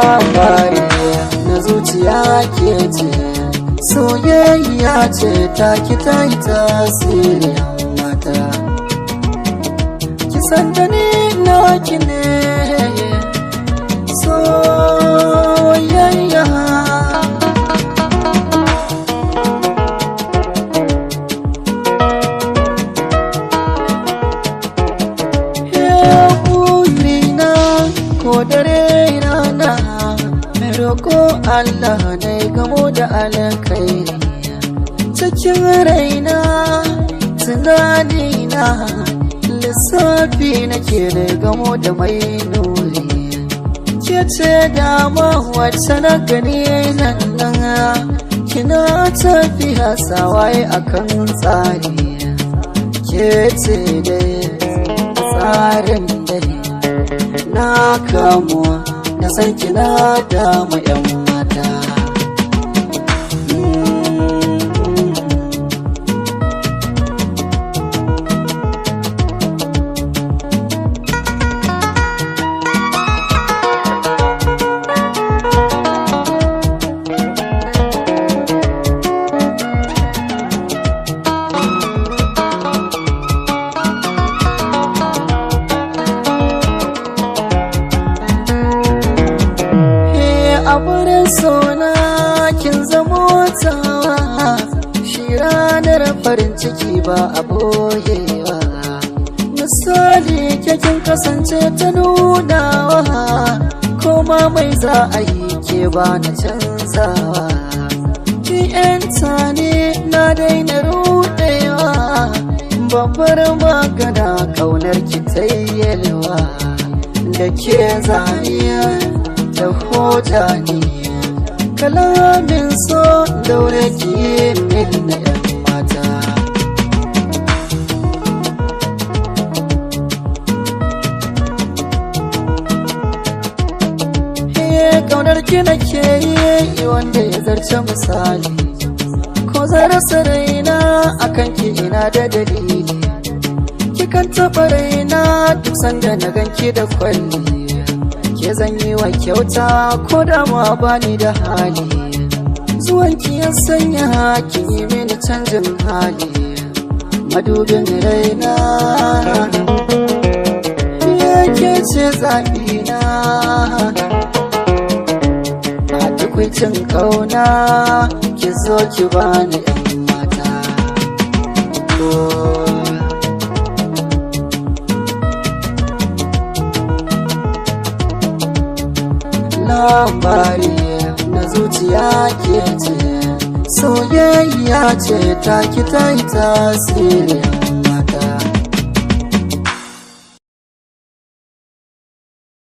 labari na zuciya ke ce, soyayya ce ta ki ta yi tasiri mata. Kisan da ni na ki ne soyayya. Ko dare rana mai roƙo Allah na gamo da alkhairi cikin raina, tunanina lissafi nake da gamo da mai nuri. Ke ce dama wacce na gani nan kina tafiya sawaye akan tsari. Ke ce dai tsarin dai na kamuwa na san kina dama 'yan mata. A wurin sona kin zamo tawa, shi ranar farin ciki ba a boyewa. Misali ke kin kasance ta nunawa, koma mai za a yi ke ba na canzawa. Ki yanta ne na daina rudewa, babbar magana kaunar ki ta yalwa. Da ke zaniya da hoja ne kalamin so daure ki min na 'yan mata. Kaunar ki nake yi wanda ya zarce misali, ko zarasa raina akan ki ina da dalili. Kikan taɓa raina duk sanda na ganki da kwalli, ke zan yi wa kyauta ko da ma bani da hali. Zuwanki ya sanya ki yi mini canjin hali, madubin raina yake ce zaɓina. A tukwicin ƙauna ki zo ki bani 'yan mata. Labari na zuciya ke ce, soyayya ce ta ki ta yi tasiri.